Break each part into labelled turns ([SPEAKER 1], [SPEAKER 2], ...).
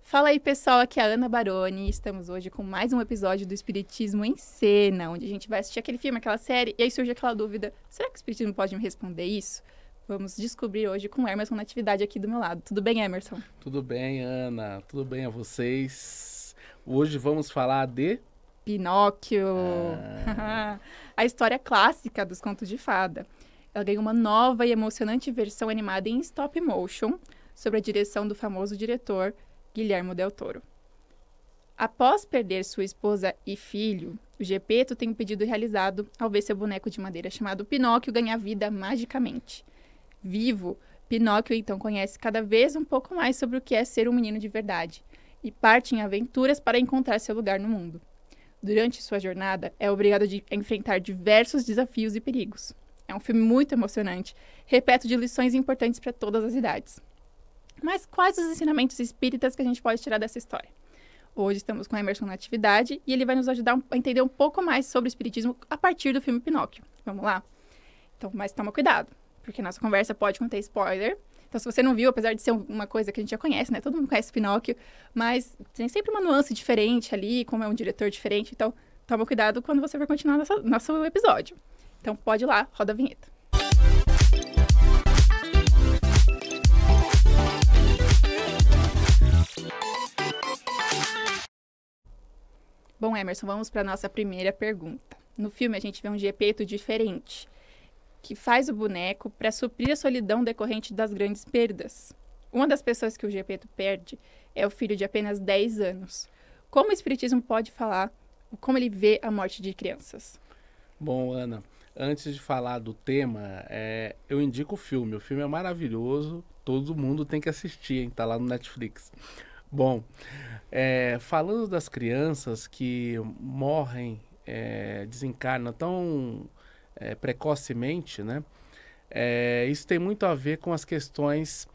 [SPEAKER 1] Fala aí, pessoal, aqui é a Ana Baroni e estamos hoje com mais um episódio do Espiritismo em Cena, onde a gente vai assistir aquele filme, aquela série, e aí surge aquela dúvida, será que o Espiritismo pode me responder isso? Vamos descobrir hoje com o Emerson Natividade aqui do meu lado. Tudo bem, Emerson?
[SPEAKER 2] Tudo bem, Ana? Tudo bem a vocês? Hoje vamos falar de...
[SPEAKER 1] Pinóquio!
[SPEAKER 2] Ah,
[SPEAKER 1] A história clássica dos contos de fada. Ela ganhou uma nova e emocionante versão animada em stop motion, sob a direção do famoso diretor Guillermo del Toro. Após perder sua esposa e filho, o Gepeto tem um pedido realizado ao ver seu boneco de madeira chamado Pinóquio ganhar vida magicamente. Vivo, Pinóquio então conhece cada vez um pouco mais sobre o que é ser um menino de verdade e parte em aventuras para encontrar seu lugar no mundo. Durante sua jornada, é obrigado a enfrentar diversos desafios e perigos. É um filme muito emocionante, repleto de lições importantes para todas as idades. Mas quais os ensinamentos espíritas que a gente pode tirar dessa história? Hoje estamos com a Emerson Natividade e ele vai nos ajudar a entender um pouco mais sobre o espiritismo a partir do filme Pinóquio. Vamos lá? Então, mas toma cuidado, porque nossa conversa pode conter spoiler. Então, se você não viu, apesar de ser uma coisa que a gente já conhece, né? Todo mundo conhece Pinóquio, mas tem sempre uma nuance diferente ali, como é um diretor diferente. Então, toma cuidado quando você for continuar nosso episódio. Então, pode ir lá, roda a vinheta. Bom, Emerson, vamos para a nossa primeira pergunta. No filme, a gente vê um Gepeto diferente, que faz o boneco para suprir a solidão decorrente das grandes perdas. Uma das pessoas que o Gepeto perde é o filho de apenas 10 anos. Como o Espiritismo pode falar, como ele vê a morte de crianças?
[SPEAKER 2] bom, Ana, antes de falar do tema, eu indico o filme. O filme é maravilhoso, todo mundo tem que assistir, hein? Tá lá no Netflix. Bom, falando das crianças que morrem, desencarnam tão precocemente, né? Isso tem muito a ver com as questões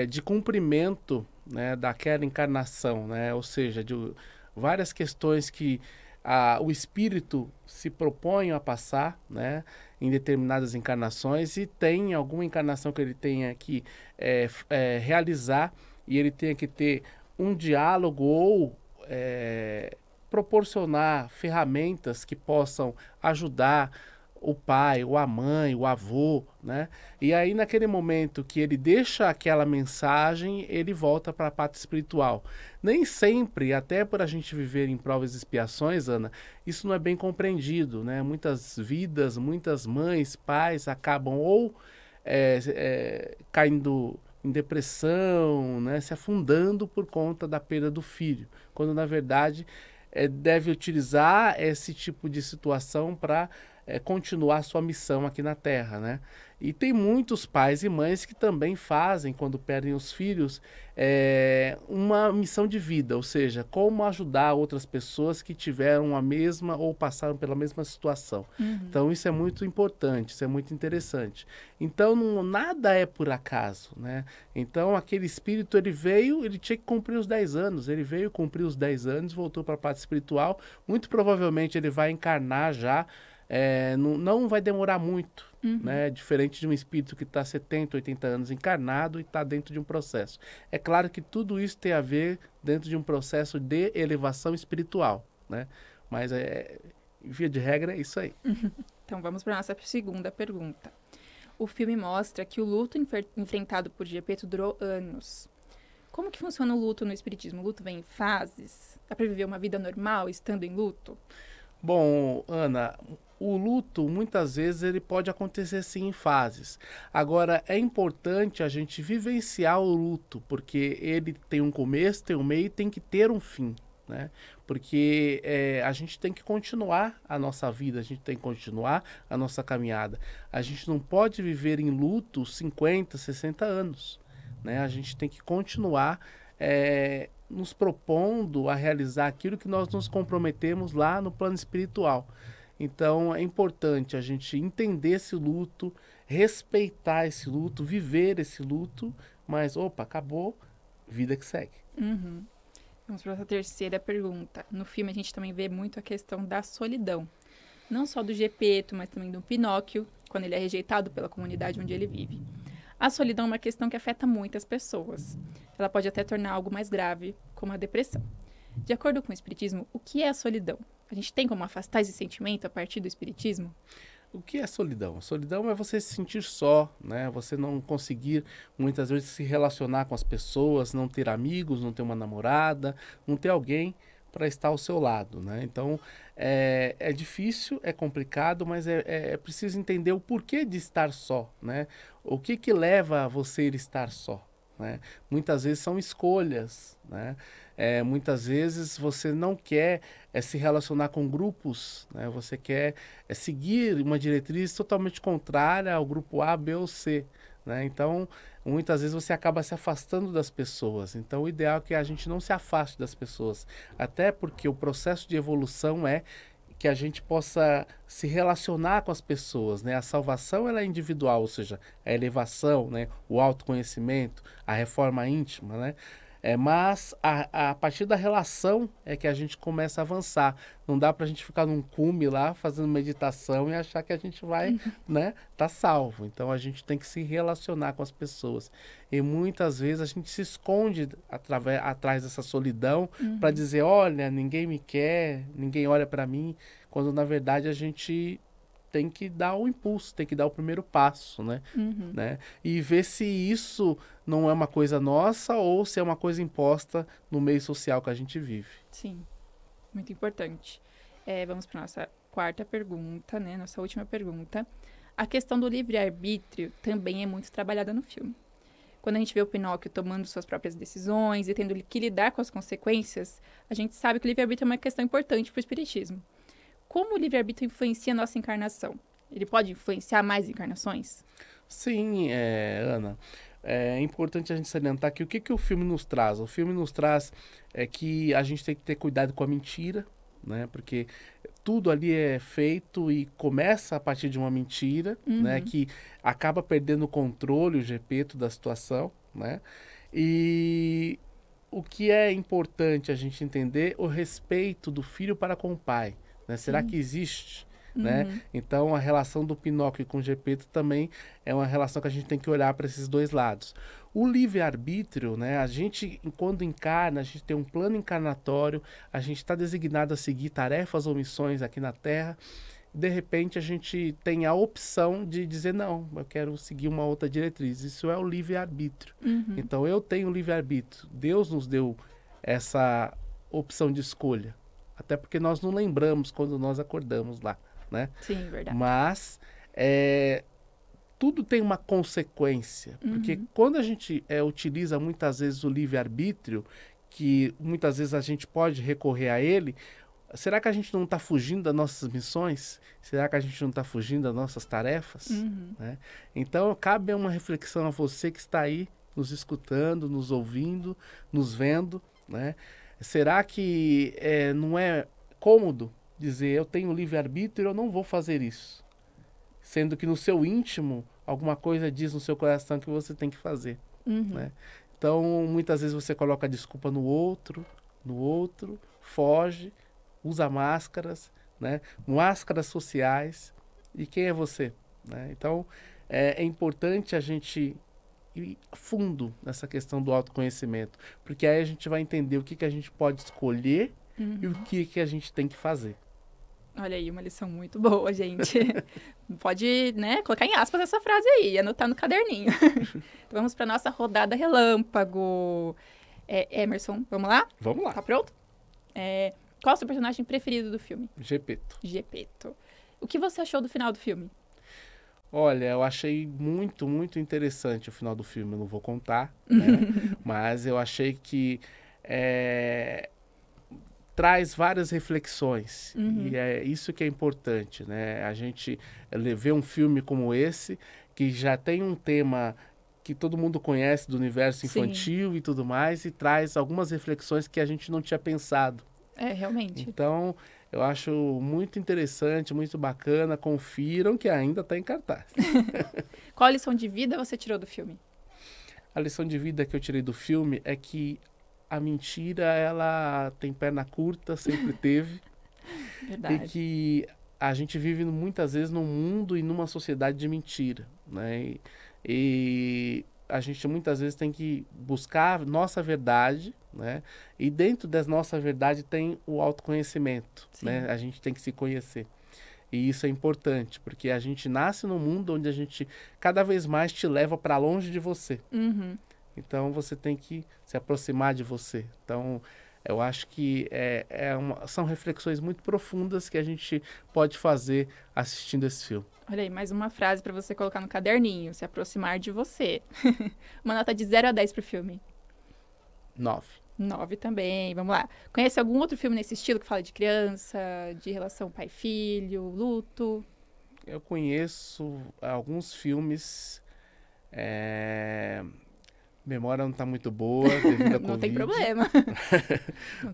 [SPEAKER 2] de cumprimento, né, daquela encarnação, né? Ou seja, de várias questões que o espírito se propõe a passar, né, em determinadas encarnações, e tem alguma encarnação que ele tenha que realizar, e ele tenha que ter um diálogo ou proporcionar ferramentas que possam ajudar o pai, ou a mãe, o avô, né? E aí, naquele momento que ele deixa aquela mensagem, ele volta para a parte espiritual. Nem sempre, até por a gente viver em provas e expiações, Ana, isso não é bem compreendido, né? Muitas vidas, muitas mães, pais acabam ou caindo em depressão, né? Se afundando por conta da perda do filho, quando na verdade deve utilizar esse tipo de situação para continuar sua missão aqui na Terra, né? E tem muitos pais e mães que também fazem, quando perdem os filhos, uma missão de vida, ou seja, como ajudar outras pessoas que tiveram a mesma ou passaram pela mesma situação. Então isso é muito importante, isso é muito interessante. Então nada é por acaso, né? Então aquele espírito, ele veio, ele tinha que cumprir os 10 anos, ele veio cumprir os 10 anos, voltou para a parte espiritual, muito provavelmente ele vai encarnar já, não vai demorar muito, né? Diferente de um espírito que está 70, 80 anos encarnado e está dentro de um processo. É claro que tudo isso tem a ver dentro de um processo de elevação espiritual, né? Mas, via de regra, é isso aí.
[SPEAKER 1] Então, vamos para a nossa segunda pergunta. O filme mostra que o luto enfrentado por Gepeto durou anos. Como que funciona o luto no Espiritismo? O luto vem em fases? Dá para viver uma vida normal estando em luto?
[SPEAKER 2] Bom, Ana, o luto muitas vezes ele pode acontecer sim em fases. Agora é importante a gente vivenciar o luto, porque ele tem um começo, tem um meio e tem que ter um fim, né? Porque a gente tem que continuar a nossa vida, a gente tem que continuar a nossa caminhada. A gente não pode viver em luto 50, 60 anos, né? A gente tem que continuar nos propondo a realizar aquilo que nós nos comprometemos lá no plano espiritual. Então é importante a gente entender esse luto, respeitar esse luto, viver esse luto, mas opa, acabou, vida que segue.
[SPEAKER 1] Vamos para a terceira pergunta. No filme a gente também vê muito a questão da solidão. Não só do Gepeto, mas também do Pinóquio, quando ele é rejeitado pela comunidade onde ele vive. A solidão é uma questão que afeta muitas pessoas. Ela pode até tornar algo mais grave, como a depressão. De acordo com o Espiritismo, o que é a solidão? A gente tem como afastar esse sentimento a partir do Espiritismo?
[SPEAKER 2] O que é solidão? Solidão é você se sentir só, né? Você não conseguir, muitas vezes, se relacionar com as pessoas, não ter amigos, não ter uma namorada, não ter alguém para estar ao seu lado, né? Então, é difícil, é complicado, mas é preciso entender o porquê de estar só, né? O que que leva a você a estar só, né? Muitas vezes são escolhas, né? Muitas vezes você não quer se relacionar com grupos, né? Você quer seguir uma diretriz totalmente contrária ao grupo A, B ou C, né? Então, muitas vezes você acaba se afastando das pessoas. Então, o ideal é que a gente não se afaste das pessoas, até porque o processo de evolução é que a gente possa se relacionar com as pessoas, né? A salvação ela é individual, ou seja, a elevação, né? O autoconhecimento, a reforma íntima, né? Mas a partir da relação é que a gente começa a avançar. Não dá para a gente ficar num cume lá fazendo meditação e achar que a gente vai, né, tá salvo. Então a gente tem que se relacionar com as pessoas. E muitas vezes a gente se esconde atrás dessa solidão para dizer, olha, ninguém me quer, ninguém olha para mim, quando na verdade a gente tem que dar o impulso, tem que dar o primeiro passo, né? Né? E ver se isso não é uma coisa nossa ou se é uma coisa imposta no meio social que a gente vive.
[SPEAKER 1] Sim, muito importante. Vamos para nossa quarta pergunta, né? Nossa última pergunta. A questão do livre-arbítrio também é muito trabalhada no filme. Quando a gente vê o Pinóquio tomando suas próprias decisões e tendo que lidar com as consequências, a gente sabe que o livre-arbítrio é uma questão importante para o espiritismo. Como o livre-arbítrio influencia a nossa encarnação? Ele pode influenciar mais encarnações?
[SPEAKER 2] Sim, Ana. É importante a gente salientar que o que o filme nos traz? O filme nos traz que a gente tem que ter cuidado com a mentira, né? Porque tudo ali é feito e começa a partir de uma mentira, né? Que acaba perdendo o controle, o Gepeto da situação, né? E o que é importante a gente entender, o respeito do filho para com o pai. Né? Será que existe? Né? Então, a relação do Pinóquio com o Gepeto também é uma relação que a gente tem que olhar para esses dois lados. O livre-arbítrio, né? A gente, quando encarna, a gente tem um plano encarnatório, a gente está designado a seguir tarefas ou missões aqui na Terra. De repente, a gente tem a opção de dizer, não, eu quero seguir uma outra diretriz. Isso é o livre-arbítrio. Então, eu tenho o livre-arbítrio. Deus nos deu essa opção de escolha. Até porque nós não lembramos quando nós acordamos lá, né?
[SPEAKER 1] Sim, verdade.
[SPEAKER 2] Mas tudo tem uma consequência. Porque quando a gente utiliza muitas vezes o livre-arbítrio, que muitas vezes a gente pode recorrer a ele, será que a gente não está fugindo das nossas missões? Será que a gente não está fugindo das nossas tarefas? Né? Então, cabe uma reflexão a você que está aí nos escutando, nos ouvindo, nos vendo, né? Será que não é cômodo dizer eu tenho livre-arbítrio e eu não vou fazer isso? Sendo que no seu íntimo, alguma coisa diz no seu coração que você tem que fazer. Né? Então, muitas vezes você coloca a desculpa no outro, foge, usa máscaras, né? Máscaras sociais. E quem é você? Né? Então, é importante a gente fundo nessa questão do autoconhecimento, porque aí a gente vai entender o que a gente pode escolher e o que a gente tem que fazer.
[SPEAKER 1] Olha aí, uma lição muito boa, gente. Pode, né, colocar em aspas essa frase aí e anotar no caderninho. Então, vamos para nossa rodada relâmpago. Emerson, vamos lá?
[SPEAKER 2] Vamos lá.
[SPEAKER 1] Tá pronto? Qual é o seu personagem preferido do filme?
[SPEAKER 2] Gepeto.
[SPEAKER 1] Gepeto. O que você achou do final do filme?
[SPEAKER 2] Olha, eu achei muito, muito interessante o final do filme. Eu não vou contar, né? Mas eu achei que traz várias reflexões. E é isso que é importante, né? A gente ver um filme como esse, que já tem um tema que todo mundo conhece do universo infantil e tudo mais, e traz algumas reflexões que a gente não tinha pensado.
[SPEAKER 1] Realmente.
[SPEAKER 2] Então, eu acho muito interessante, muito bacana. Confiram que ainda está em cartaz.
[SPEAKER 1] Qual lição de vida você tirou do filme?
[SPEAKER 2] A lição de vida que eu tirei do filme é que a mentira, ela tem perna curta, sempre teve.
[SPEAKER 1] Verdade.
[SPEAKER 2] E que a gente vive muitas vezes num mundo e numa sociedade de mentira, né? E a gente muitas vezes tem que buscar nossa verdade, né? E dentro da nossa verdade tem o autoconhecimento, né? A gente tem que se conhecer. E isso é importante, porque a gente nasce num mundo onde a gente cada vez mais te leva para longe de você. Então, você tem que se aproximar de você. Então, eu acho que são reflexões muito profundas que a gente pode fazer assistindo esse filme.
[SPEAKER 1] Olha aí, mais uma frase para você colocar no caderninho. Se aproximar de você. Uma nota de 0 a 10 pro filme.
[SPEAKER 2] 9.
[SPEAKER 1] 9 também, vamos lá. Conhece algum outro filme nesse estilo que fala de criança, de relação pai-filho, luto?
[SPEAKER 2] Eu conheço alguns filmes... Memória não está muito boa devido à Covid.
[SPEAKER 1] Não tem problema.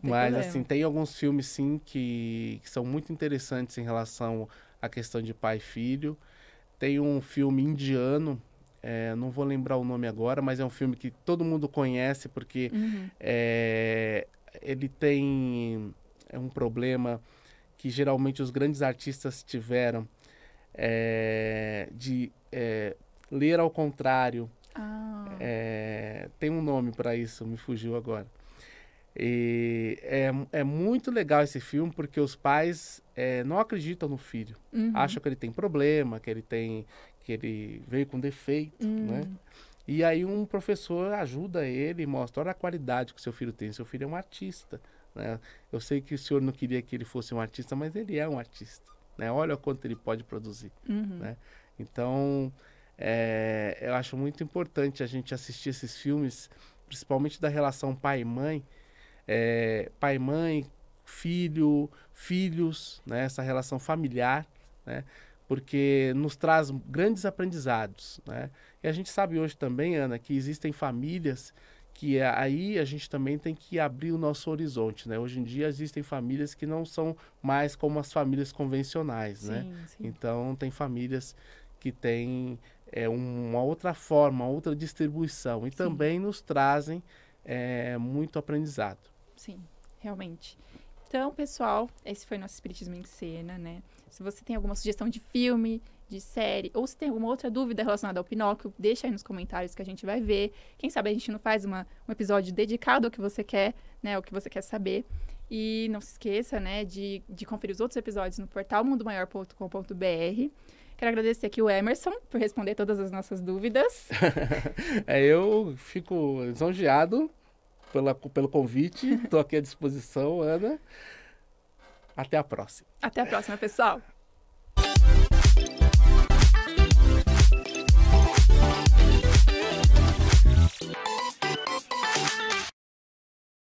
[SPEAKER 2] Mas, assim, tem alguns filmes, sim, que são muito interessantes em relação à questão de pai e filho. Tem um filme indiano, não vou lembrar o nome agora, mas é um filme que todo mundo conhece, porque ele tem um problema que geralmente os grandes artistas tiveram, de ler ao contrário. Tem um nome para isso, me fugiu agora. E é muito legal esse filme porque os pais não acreditam no filho. Acham que ele tem problema, que ele veio com defeito, né? E aí um professor ajuda ele e mostra, olha a qualidade que seu filho tem. Seu filho é um artista, né? Eu sei que o senhor não queria que ele fosse um artista, mas ele é um artista, né? Olha o quanto ele pode produzir, né? Então... eu acho muito importante a gente assistir esses filmes, principalmente da relação pai-mãe, pai-mãe, filho, filhos, né? Essa relação familiar, né? Porque nos traz grandes aprendizados, né? E a gente sabe hoje também, Ana, que existem famílias que aí a gente também tem que abrir o nosso horizonte, né? Hoje em dia existem famílias que não são mais como as famílias convencionais, né?
[SPEAKER 1] Sim.
[SPEAKER 2] Então tem famílias que têm uma outra forma, outra distribuição. E também nos trazem muito aprendizado.
[SPEAKER 1] Sim, realmente. Então, pessoal, esse foi nosso Espiritismo em Cena, né? Se você tem alguma sugestão de filme, de série, ou se tem alguma outra dúvida relacionada ao Pinóquio, deixa aí nos comentários que a gente vai ver. Quem sabe a gente não faz um episódio dedicado ao que você quer, né? Ao que você quer saber. E não se esqueça, né, de conferir os outros episódios no portal mundomaior.com.br. Quero agradecer aqui o Emerson por responder todas as nossas dúvidas.
[SPEAKER 2] Eu fico lisonjeado pelo convite. Estou aqui à disposição, Ana. Até a próxima.
[SPEAKER 1] Até a próxima, pessoal.